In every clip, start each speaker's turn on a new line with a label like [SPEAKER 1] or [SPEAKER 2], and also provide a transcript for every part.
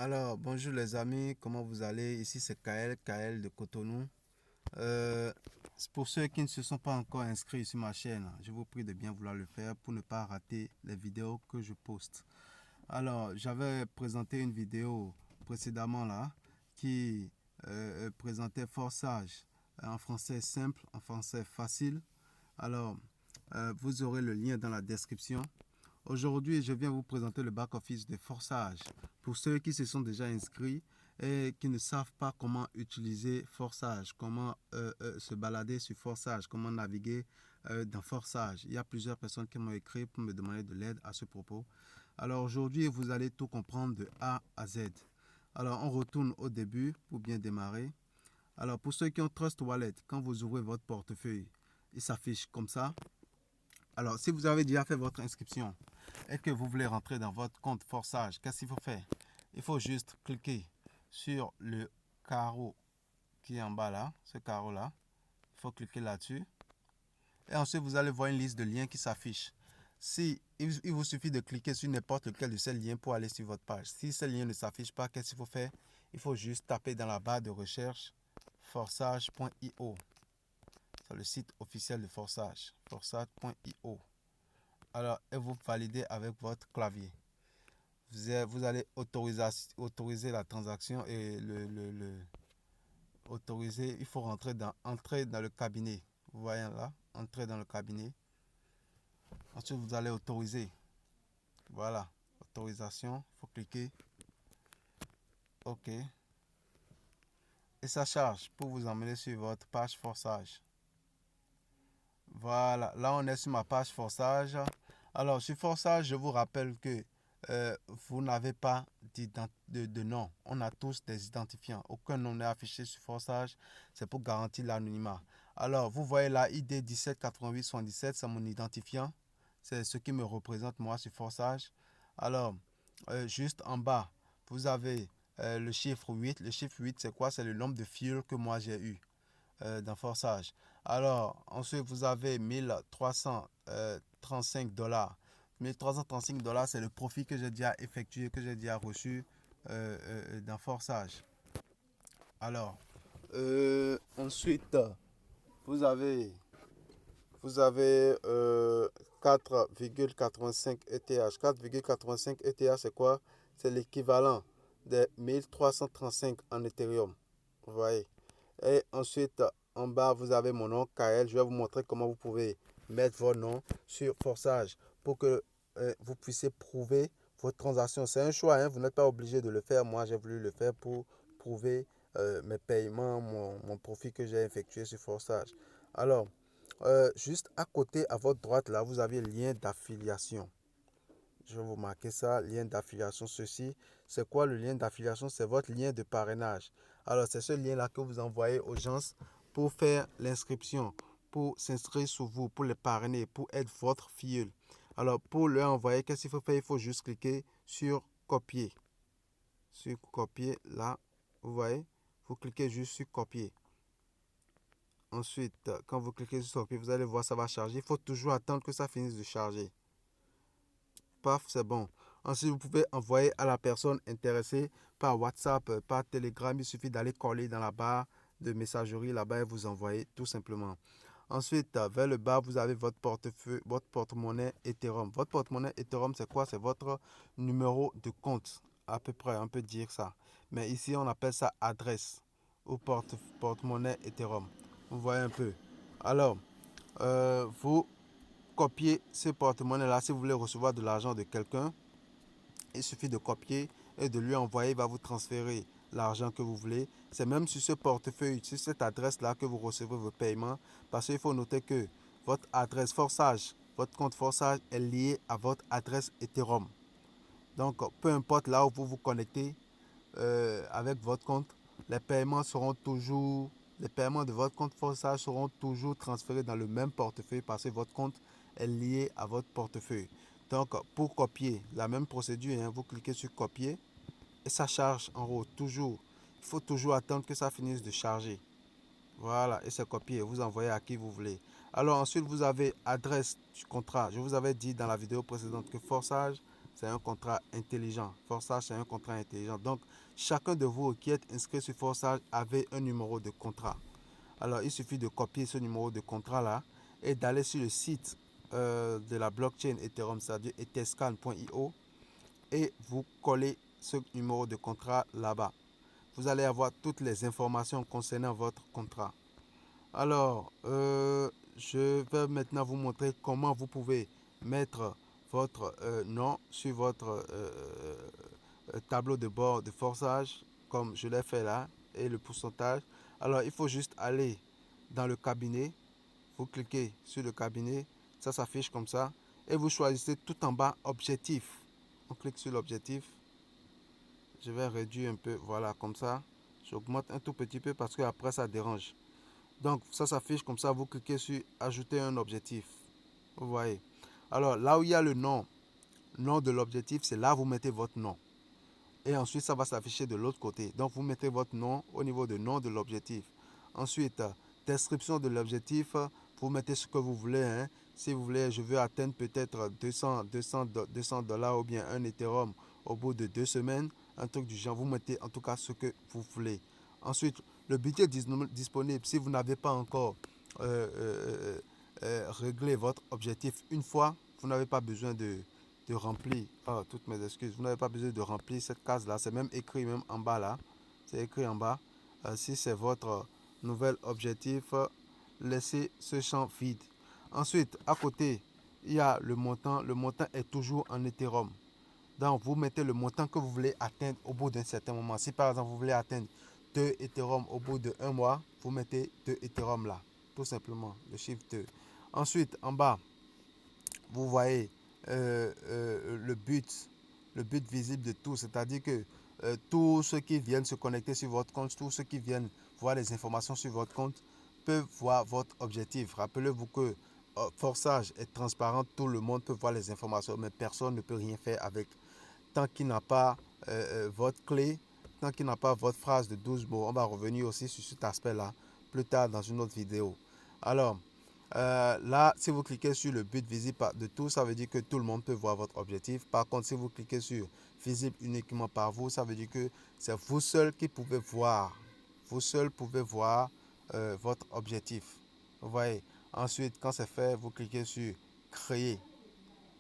[SPEAKER 1] Alors, bonjour les amis, comment vous allez? Ici c'est Kael de Cotonou. Euh, pour ceux qui ne se sont pas encore inscrits sur ma chaîne, je vous prie de bien vouloir le faire pour ne pas rater les vidéos que je poste. Alors, j'avais présenté une vidéo précédemment là qui présentait Forçage en français simple, en français facile. Alors, vous aurez le lien dans la description. Aujourd'hui, je viens vous présenter le back-office de Forçage. Pour ceux qui se sont déjà inscrits et qui ne savent pas comment utiliser Forçage, comment se balader sur Forçage, comment naviguer dans Forçage. Il y a plusieurs personnes qui m'ont écrit pour me demander de l'aide à ce propos. Alors aujourd'hui, vous allez tout comprendre de A à Z. Alors on retourne au début pour bien démarrer. Alors pour ceux qui ont Trust Wallet, quand vous ouvrez votre portefeuille, il s'affiche comme ça. Alors si vous avez déjà fait votre inscription, et que vous voulez rentrer dans votre compte Forçage, qu'est-ce qu'il faut faire? Il faut juste cliquer sur le carreau qui est en bas là, ce carreau là. Il faut cliquer là-dessus. Et ensuite, vous allez voir une liste de liens qui s'affiche. Si il vous suffit de cliquer sur n'importe lequel de ces liens pour aller sur votre page. Si ces liens ne s'affichent pas, qu'est-ce qu'il faut faire? Il faut juste taper dans la barre de recherche forçage.io. C'est le site officiel de Forçage, forçage.io. Alors, et vous validez avec votre clavier. Vous allez autoriser la transaction et autoriser. Il faut entrer dans le cabinet. Vous voyez là, entrer dans le cabinet. Ensuite, vous allez autoriser. Voilà, autorisation. Il faut cliquer OK. Et ça charge pour vous emmener sur votre page Forçage. Voilà, là on est sur ma page Forçage. Alors, sur Forçage, je vous rappelle que vous n'avez pas de nom. On a tous des identifiants. Aucun nom n'est affiché sur Forçage. C'est pour garantir l'anonymat. Alors, vous voyez là, ID 178877, c'est mon identifiant. C'est ce qui me représente moi sur Forçage. Alors, juste en bas, vous avez le chiffre 8. Le chiffre 8, c'est quoi? C'est le nombre de fuel que moi j'ai eu dans Forçage. Alors, ensuite, vous avez 1335 $. 1335 $, c'est le profit que j'ai déjà effectué, que j'ai déjà reçu dans Forçage. Alors, ensuite, vous avez, vous avez 4,85 ETH. 4,85 ETH, c'est quoi? C'est l'équivalent de 1335 en Ethereum. Vous voyez? Et ensuite, en bas, vous avez mon nom, Kael. Je vais vous montrer comment vous pouvez mettre vos noms sur Forçage pour que vous puissiez prouver votre transaction. C'est un choix, hein, vous n'êtes pas obligé de le faire. Moi, j'ai voulu le faire pour prouver mes paiements, mon profit que j'ai effectué sur Forçage. Alors, juste à côté, à votre droite, là, vous avez le lien d'affiliation. Je vais vous marquer ça, lien d'affiliation. Ceci, c'est quoi le lien d'affiliation? C'est votre lien de parrainage. Alors, c'est ce lien-là que vous envoyez aux gens pour faire l'inscription, pour s'inscrire sur vous, pour les parrainer, pour être votre filleul. Alors, pour le envoyer, qu'est-ce qu'il faut faire? Il faut juste cliquer sur copier. Sur copier, là, vous voyez, vous cliquez juste sur copier. Ensuite, quand vous cliquez sur copier, vous allez voir, ça va charger. Il faut toujours attendre que ça finisse de charger. Paf, c'est bon. Ensuite, vous pouvez envoyer à la personne intéressée par WhatsApp, par Telegram. Il suffit d'aller coller dans la barre de messagerie là-bas et vous envoyer tout simplement. Ensuite, vers le bas, vous avez votre portefeuille, votre porte-monnaie Ethereum. Votre porte-monnaie Ethereum, c'est quoi? C'est votre numéro de compte. À peu près, on peut dire ça. Mais ici, on appelle ça adresse ou porte-monnaie Ethereum. Vous voyez un peu. Alors, vous copier ce porte-monnaie-là. Si vous voulez recevoir de l'argent de quelqu'un, il suffit de copier et de lui envoyer. Il va vous transférer l'argent que vous voulez. C'est même sur ce portefeuille, sur cette adresse-là que vous recevez vos paiements. Parce qu'il faut noter que votre adresse Forçage, votre compte Forçage est lié à votre adresse Ethereum. Donc, peu importe là où vous vous connectez avec votre compte, les paiements seront toujours, les paiements de votre compte Forçage seront toujours transférés dans le même portefeuille parce que votre compte est lié à votre portefeuille. Donc, pour copier, la même procédure, hein, vous cliquez sur copier et ça charge en haut, toujours. Il faut toujours attendre que ça finisse de charger. Voilà, et c'est copié. Vous envoyez à qui vous voulez. Alors ensuite, vous avez adresse du contrat. Je vous avais dit dans la vidéo précédente que Forçage, c'est un contrat intelligent. Forsage, c'est un contrat intelligent. Donc, chacun de vous qui êtes inscrit sur Forsage avait un numéro de contrat. Alors, il suffit de copier ce numéro de contrat-là et d'aller sur le site de la blockchain Ethereum, c'est-à-dire etherscan.io, et vous collez ce numéro de contrat là-bas. Vous allez avoir toutes les informations concernant votre contrat. Alors, je vais maintenant vous montrer comment vous pouvez mettre votre nom sur votre tableau de bord de forçage, comme je l'ai fait là, et le pourcentage. Alors, il faut juste aller dans le cabinet. Vous cliquez sur le cabinet, ça s'affiche comme ça, et vous choisissez tout en bas objectif. On clique sur l'objectif. Je vais réduire un peu, voilà, comme ça. J'augmente un tout petit peu parce que après ça dérange. Donc, ça s'affiche comme ça. Vous cliquez sur ajouter un objectif. Vous voyez. Alors, là où il y a le nom de l'objectif, c'est là où vous mettez votre nom. Et ensuite, ça va s'afficher de l'autre côté. Donc, vous mettez votre nom au niveau de nom de l'objectif. Ensuite, description de l'objectif, vous mettez ce que vous voulez. Hein. Si vous voulez, je veux atteindre peut-être 200 dollars ou bien un Ethereum au bout de 2 semaines, un truc du genre, vous mettez en tout cas ce que vous voulez. Ensuite, le budget disponible, si vous n'avez pas encore réglé votre objectif une fois, vous n'avez pas besoin de remplir, toutes mes excuses, vous n'avez pas besoin de remplir cette case là, c'est même écrit même en bas là, c'est écrit en bas. Si c'est votre nouvel objectif, laissez ce champ vide. Ensuite, à côté, il y a le montant est toujours en Ethereum. Donc, vous mettez le montant que vous voulez atteindre au bout d'un certain moment. Si par exemple, vous voulez atteindre 2 Ethereum au bout de 1 mois, vous mettez 2 Ethereum là. Tout simplement, le chiffre 2. Ensuite, en bas, vous voyez le but visible de tout. C'est-à-dire que tous ceux qui viennent se connecter sur votre compte, tous ceux qui viennent voir les informations sur votre compte, peuvent voir votre objectif. Rappelez-vous que Forsage est transparent, tout le monde peut voir les informations, mais personne ne peut rien faire avec tant qu'il n'a pas votre clé, tant qu'il n'a pas votre phrase de 12 mots. On va revenir aussi sur cet aspect-là plus tard dans une autre vidéo. Alors, là, si vous cliquez sur le but visible de tout, ça veut dire que tout le monde peut voir votre objectif. Par contre, si vous cliquez sur visible uniquement par vous, ça veut dire que c'est vous seul qui pouvez voir. Vous seul pouvez voir votre objectif. Vous voyez. Ensuite, quand c'est fait, vous cliquez sur créer.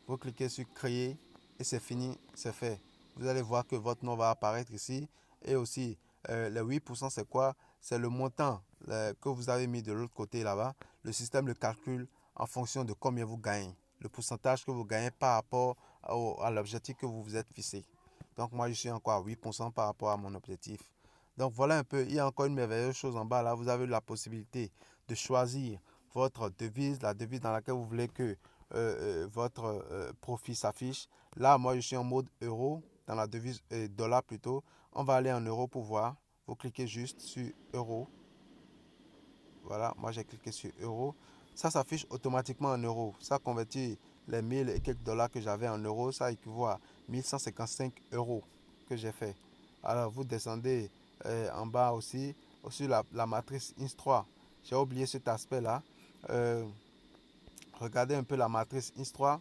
[SPEAKER 1] Vous cliquez sur créer et c'est fini, c'est fait. Vous allez voir que votre nom va apparaître ici. Et aussi, les 8%, c'est quoi? C'est le montant que vous avez mis de l'autre côté là-bas. Le système le calcule en fonction de combien vous gagnez. Le pourcentage que vous gagnez par rapport à l'objectif que vous vous êtes fixé. Donc moi, je suis encore à 8% par rapport à mon objectif. Donc voilà un peu, il y a encore une merveilleuse chose en bas là. Vous avez la possibilité de choisir votre devise, la devise dans laquelle vous voulez que votre profit s'affiche. Là, moi, je suis en mode euro, dans la devise dollar plutôt. On va aller en euros pour voir. Vous cliquez juste sur euro. Voilà, moi j'ai cliqué sur euro. Ça s'affiche automatiquement en euros. Ça convertit les 1000 et quelques dollars que j'avais en euros. Ça équivaut à 1155 euros que j'ai fait. Alors, vous descendez en bas aussi, sur la matrice INS3. J'ai oublié cet aspect-là. Regardez un peu la matrice INS3.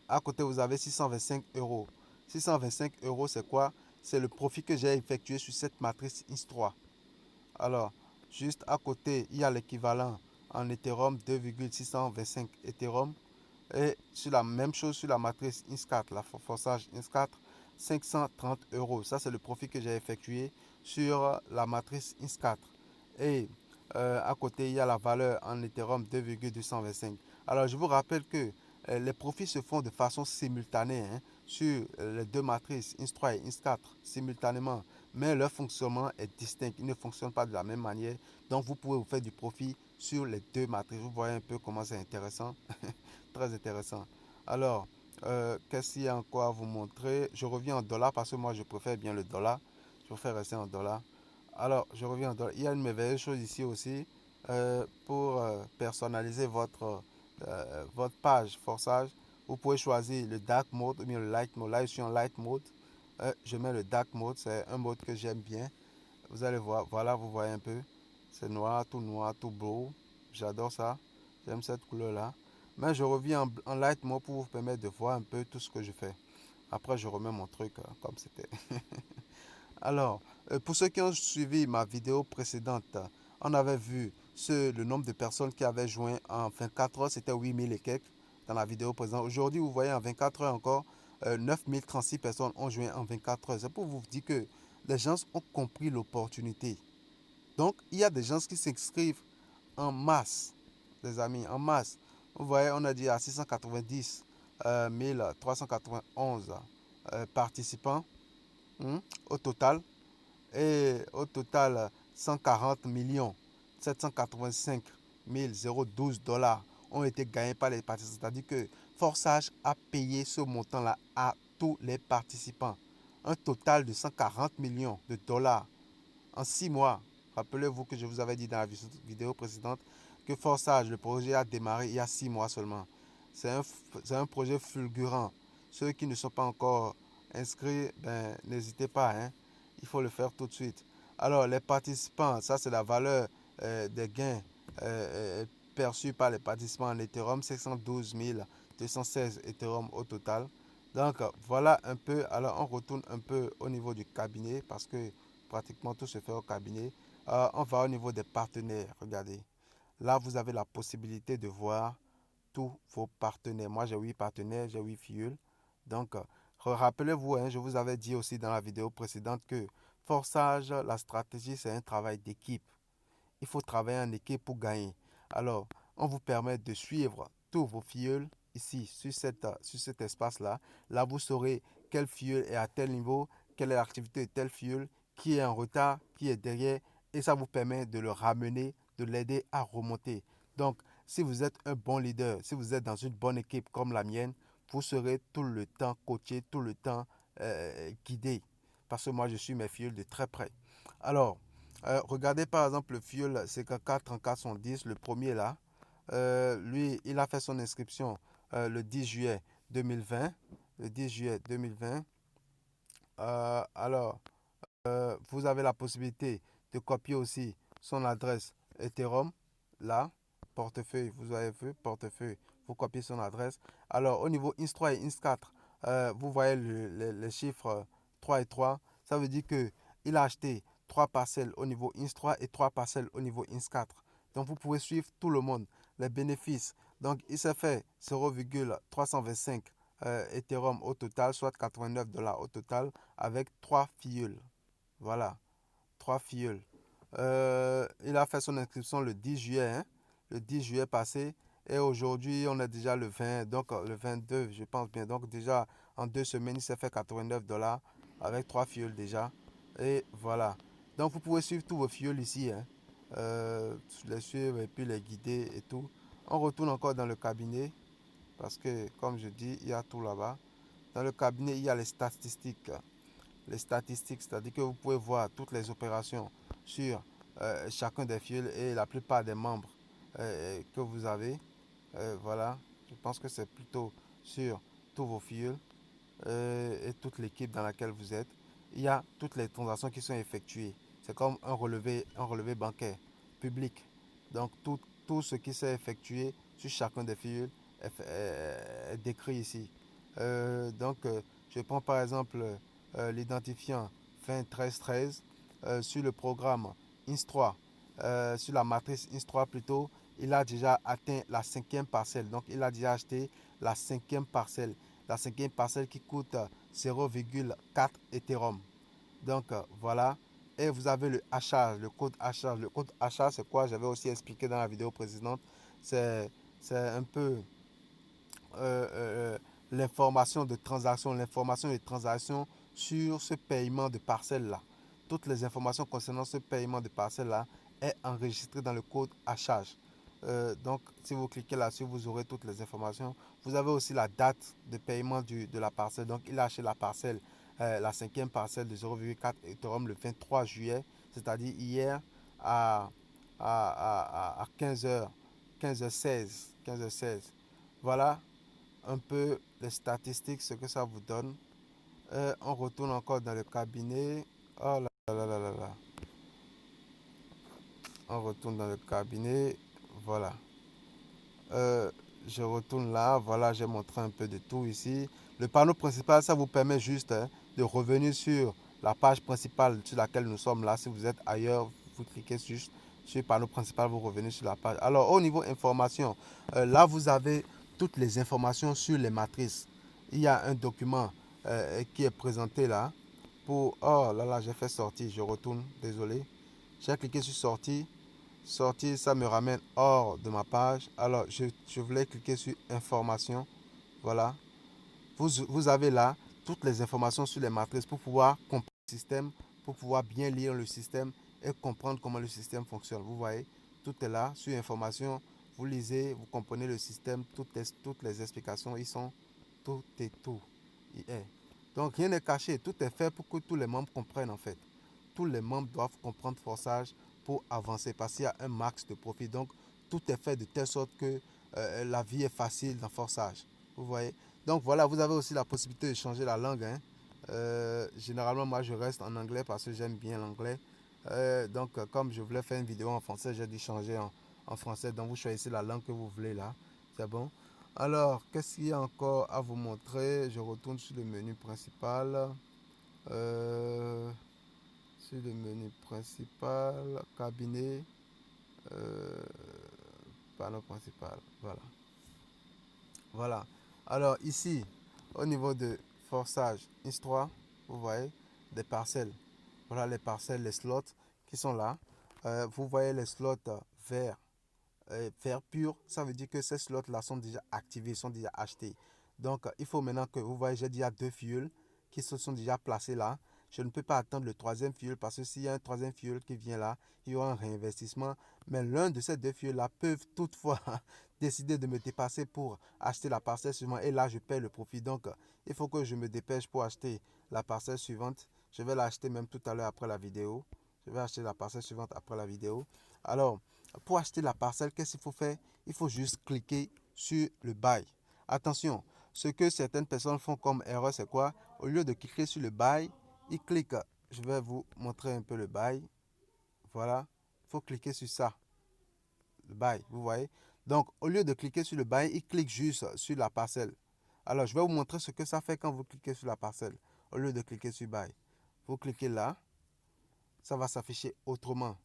[SPEAKER 1] À côté, vous avez 625 euros. 625 euros, c'est quoi? C'est le profit que j'ai effectué sur cette matrice INS3. Alors, juste à côté, il y a l'équivalent en Ethereum, 2,625 Ethereum. Et sur la même chose sur la matrice INS4, la forçage INS4, 530 euros. Ça, c'est le profit que j'ai effectué sur la matrice INS4. Et à côté, il y a la valeur en Ethereum 2,225. Alors, je vous rappelle que les profits se font de façon simultanée sur les deux matrices INS3 et INS4 simultanément. Mais leur fonctionnement est distinct. Ils ne fonctionnent pas de la même manière. Donc, vous pouvez vous faire du profit sur les deux matrices. Vous voyez un peu comment c'est intéressant. Très intéressant. Alors, qu'est-ce qu'il y a encore à vous montrer? Je reviens en dollars parce que moi, je préfère bien le dollar. Je préfère rester en dollars. Alors, je reviens en dollars. Il y a une merveilleuse chose ici aussi pour personnaliser votre page forçage. Vous pouvez choisir le dark mode ou bien le light mode. Là, je suis en light mode. Je mets le dark mode. C'est un mode que j'aime bien. Vous allez voir. Voilà, vous voyez un peu. C'est noir, tout beau. J'adore ça. J'aime cette couleur-là. Mais je reviens en light mode pour vous permettre de voir un peu tout ce que je fais. Après, je remets mon truc comme c'était. Alors, pour ceux qui ont suivi ma vidéo précédente, on avait vu le nombre de personnes qui avaient joint en 24 heures, c'était 8000 et quelques dans la vidéo présente. Aujourd'hui, vous voyez en 24 heures encore, 9036 personnes ont joint en 24 heures. C'est pour vous dire que les gens ont compris l'opportunité. Donc, il y a des gens qui s'inscrivent en masse, les amis, en masse. Vous voyez, on a dit à 690 391 participants au total. Et au total, 140 millions 785 012 dollars ont été gagnés par les participants. C'est-à-dire que Forsage a payé ce montant-là à tous les participants. Un total de 140 millions de dollars en 6 mois. Rappelez-vous que je vous avais dit dans la vidéo précédente que Forsage, le projet a démarré il y a 6 mois seulement. C'est un projet fulgurant. Ceux qui ne sont pas encore inscrits, ben, n'hésitez pas, hein. Il faut le faire tout de suite. Alors, les participants, ça c'est la valeur des gains perçus par les participants en Ethereum, 512 216 Ethereum au total. Donc, voilà un peu. Alors, on retourne un peu au niveau du cabinet parce que pratiquement tout se fait au cabinet. On va au niveau des partenaires. Regardez. Là, vous avez la possibilité de voir tous vos partenaires. Moi, j'ai 8 partenaires, j'ai 8 filleuls. Donc, rappelez-vous, hein, je vous avais dit aussi dans la vidéo précédente que Forsage, la stratégie, c'est un travail d'équipe. Il faut travailler en équipe pour gagner. Alors, on vous permet de suivre tous vos filleuls ici, sur cet espace-là. Là, vous saurez quel filleul est à tel niveau, quelle est l'activité de tel filleul, qui est en retard, qui est derrière. Et ça vous permet de le ramener, de l'aider à remonter. Donc, si vous êtes un bon leader, si vous êtes dans une bonne équipe comme la mienne, vous serez tout le temps coaché, tout le temps guidé. Parce que moi, je suis mes filleuls de très près. Alors, regardez par exemple le filleul CK43410, le premier là. Lui, il a fait son inscription le 10 juillet 2020. Le 10 juillet 2020. Alors, vous avez la possibilité de copier aussi son adresse Ethereum. Là, portefeuille, vous avez vu, portefeuille, vous copiez son adresse. Alors, au niveau INS3 et INS4, vous voyez les chiffres 3 et 3. Ça veut dire que il a acheté 3 parcelles au niveau INS3 et 3 parcelles au niveau INS4. Donc, vous pouvez suivre tout le monde, les bénéfices. Donc, il s'est fait 0,325 Ethereum au total, soit 89 dollars au total, avec 3 filleuls. Voilà, 3 filleuls. Il a fait son inscription le 10 juillet, hein, le 10 juillet passé. Et aujourd'hui, on est déjà le 20, donc le 22, je pense bien. Donc déjà, en 2 semaines, il s'est fait 89 dollars avec 3 filleuls déjà. Et voilà. Donc vous pouvez suivre tous vos filleuls ici, hein. Les suivre et puis les guider et tout. On retourne encore dans le cabinet parce que, comme je dis, il y a tout là-bas. Dans le cabinet, il y a les statistiques. Les statistiques, c'est-à-dire que vous pouvez voir toutes les opérations sur chacun des fils et la plupart des membres que vous avez. Voilà, je pense que c'est plutôt sur tous vos fils et toute l'équipe dans laquelle vous êtes. Il y a toutes les transactions qui sont effectuées. C'est comme un relevé bancaire public. Donc tout ce qui s'est effectué sur chacun des fils est décrit ici. Je prends par exemple l'identifiant fin 1313 sur le programme INS3, sur la matrice INS3 plutôt, il a déjà atteint la 5e parcelle. Donc, il a déjà acheté la 5e parcelle. La 5e parcelle qui coûte 0,4 Ethereum. Donc, voilà. Et vous avez le achat, le code achat. Le code achat, c'est quoi? J'avais aussi expliqué dans la vidéo précédente. C'est un peu l'information de transaction sur ce paiement de parcelle-là. Toutes les informations concernant ce paiement de parcelle-là est enregistrée dans le code à charge. Donc, si vous cliquez là-dessus, vous aurez toutes les informations. Vous avez aussi la date de paiement de la parcelle. Donc, il a acheté la parcelle, la 5e parcelle de 0,4 Ethereum le 23 juillet, c'est-à-dire hier à 15h, 15h16. 15h16. Voilà un peu les statistiques, ce que ça vous donne. On retourne encore dans le cabinet. Oh là là là là là. On retourne dans le cabinet. Voilà. Euh, je retourne là. Voilà, j'ai montré un peu de tout ici. Le panneau principal, ça vous permet juste de revenir sur la page principale sur laquelle nous sommes là. Si vous êtes ailleurs, vous cliquez juste sur le panneau principal, vous revenez sur la page. Alors, au niveau information, là, vous avez toutes les informations sur les matrices. Il y a un document qui est présenté là pour... Oh là là, j'ai fait sortir, je retourne, désolé. J'ai cliqué sur sortir. Sortir, ça me ramène hors de ma page. Alors, je voulais cliquer sur information. Voilà. Vous avez là toutes les informations sur les matrices pour pouvoir comprendre le système, pour pouvoir bien lire le système et comprendre comment le système fonctionne. Vous voyez, tout est là sur information. Vous lisez, vous comprenez le système, toutes les explications, ils sont tout et tout. Il est. Donc rien n'est caché, tout est fait pour que tous les membres comprennent en fait. Tous les membres doivent comprendre Forçage pour avancer parce qu'il y a un max de profit. Donc tout est fait de telle sorte que la vie est facile dans Forçage. Vous voyez. Donc voilà, vous avez aussi la possibilité de changer la langue. Hein. Généralement, moi, je reste en anglais parce que j'aime bien l'anglais. Comme je voulais faire une vidéo en français, j'ai dû changer en français. Donc, vous choisissez la langue que vous voulez là. C'est bon. Alors, qu'est-ce qu'il y a encore à vous montrer? Je retourne sur le menu principal. Euh, Sur le menu principal, cabinet, euh, panneau principal. Voilà. Voilà. Alors ici, au niveau de forçage histoire, vous voyez des parcelles. Voilà les parcelles, les slots qui sont là. Vous voyez les slots verts, vert pur. Ça veut dire que ces slots là sont déjà activés, sont déjà achetés. Donc il faut maintenant que vous voyez, j'ai déjà deux fioles qui se sont déjà placés là. Je ne peux pas attendre le troisième fiole parce que s'il y a un troisième fiole qui vient là, il y aura un réinvestissement. Mais l'un de ces deux fioles là peuvent toutefois décider de me dépasser pour acheter la parcelle suivante. Et là, je perds le profit. Donc, il faut que je me dépêche pour acheter la parcelle suivante. Je vais l'acheter même tout à l'heure après la vidéo. Je vais acheter la parcelle suivante après la vidéo. Alors, pour acheter la parcelle, qu'est-ce qu'il faut faire? Il faut juste cliquer sur le bail. Attention, ce que certaines personnes font comme erreur, c'est quoi? Au lieu de cliquer sur le bail, ils cliquent. Je vais vous montrer un peu le bail. Voilà. Il faut cliquer sur ça. Le bail, vous voyez. Donc, au lieu de cliquer sur le bail, ils cliquent juste sur la parcelle. Alors, je vais vous montrer ce que ça fait quand vous cliquez sur la parcelle. Au lieu de cliquer sur bail. Vous cliquez là. Ça va s'afficher autrement.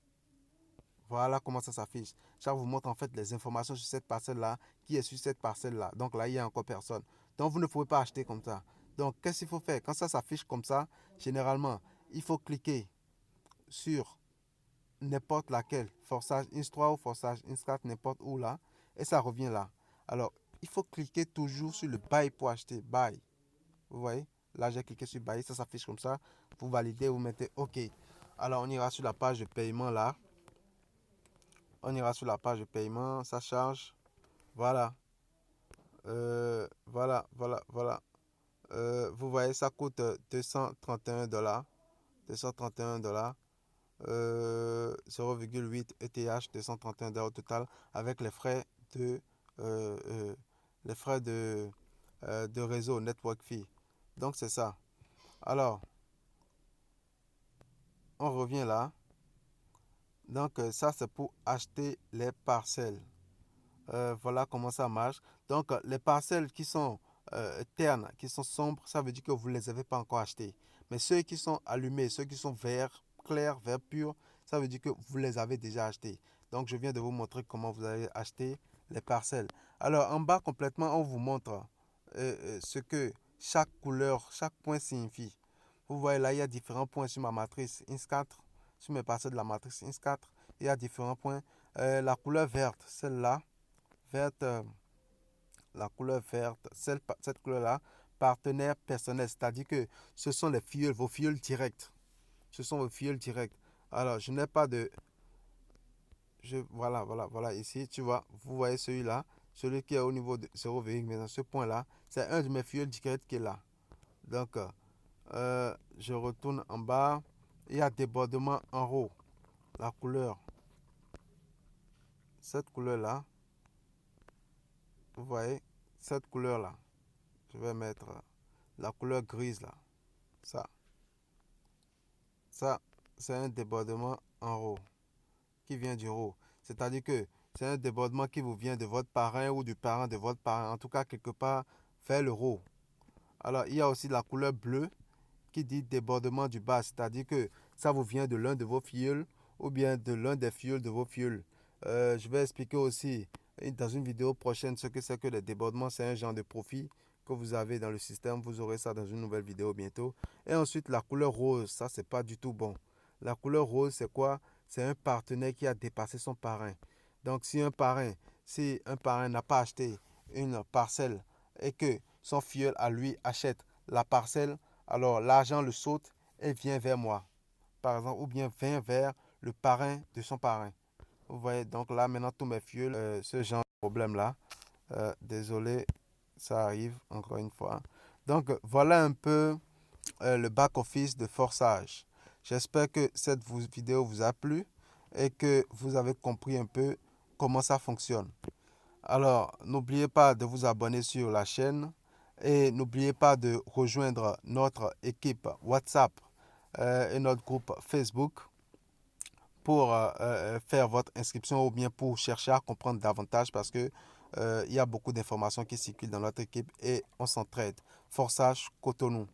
[SPEAKER 1] Voilà comment ça s'affiche. Ça vous montre en fait les informations sur cette parcelle-là, qui est sur cette parcelle-là. Donc là, il n'y a encore personne. Donc vous ne pouvez pas acheter comme ça. Donc qu'est-ce qu'il faut faire? Quand ça s'affiche comme ça, généralement, il faut cliquer sur n'importe laquelle. Forçage Inst3 ou forçage Inst4, n'importe où là. Et ça revient là. Alors, il faut cliquer toujours sur le bail pour acheter. Bail. Vous voyez? Là, j'ai cliqué sur bail. Ça s'affiche comme ça. Vous validez, vous mettez OK. Alors, on ira sur la page de paiement là. On ira sur la page de paiement, ça charge. Voilà. Voilà. Vous voyez, ça coûte 231 $. 231 $. 0,8 ETH, 231 $ au total, avec de, euh, euh, les frais de réseau, network fee. Donc, c'est ça. Alors, on revient là. Donc, ça, c'est pour acheter les parcelles. Voilà comment ça marche. Donc, les parcelles qui sont ternes, qui sont sombres, ça veut dire que vous ne les avez pas encore achetées. Mais ceux qui sont allumés, ceux qui sont verts, clairs, vert pur, ça veut dire que vous les avez déjà achetés. Donc, je viens de vous montrer comment vous allez acheter les parcelles. Alors, en bas, complètement, on vous montre ce que chaque couleur, chaque point signifie. Vous voyez là, il y a différents points sur ma matrice INS4, sur mes parcelles de la matrice INS4. Il y a différents points. La couleur verte, celle-là, verte, la couleur verte, cette couleur-là, partenaire personnel, c'est-à-dire que ce sont les fioles, vos fioles directes. Ce sont vos fioles directes. Alors, je n'ai pas de... voilà, ici, tu vois, vous voyez celui-là, celui qui est au niveau de 0,1, ce point-là, c'est un de mes fioles directes qui est là. Donc, je retourne en bas, il y a débordement en haut, la couleur, cette couleur-là, vous voyez, cette couleur-là, je vais mettre la couleur grise là. Ça, ça c'est un débordement en haut qui vient du haut. C'est-à-dire que c'est un débordement qui vous vient de votre parrain ou du parent de votre parent. En tout cas, quelque part, vers le haut. Alors, il y a aussi la couleur bleue qui dit débordement du bas, c'est-à-dire que ça vous vient de l'un de vos filleuls ou bien de l'un des filleuls de vos filleuls. Je vais expliquer aussi dans une vidéo prochaine ce que c'est que les débordements. C'est un genre de profit que vous avez dans le système. Vous aurez ça dans une nouvelle vidéo bientôt. Et ensuite, la couleur rose, ça, c'est pas du tout bon. La couleur rose, c'est quoi? C'est un partenaire qui a dépassé son parrain. Donc, si un parrain n'a pas acheté une parcelle et que son filleul à lui achète la parcelle, alors l'argent le saute et vient vers moi, par exemple, ou bien vient vers le parrain de son parrain. Vous voyez, donc là, maintenant, tous mes filleuls, ce genre de problème-là. Désolé, ça arrive encore une fois. Donc, voilà un peu le back-office de Forsage. J'espère que cette vidéo vous a plu et que vous avez compris un peu comment ça fonctionne. Alors, n'oubliez pas de vous abonner sur la chaîne et n'oubliez pas de rejoindre notre équipe WhatsApp et notre groupe Facebook pour faire votre inscription ou bien pour chercher à comprendre davantage parce que il y a beaucoup d'informations qui circulent dans notre équipe et on s'entraide. Forçage Cotonou.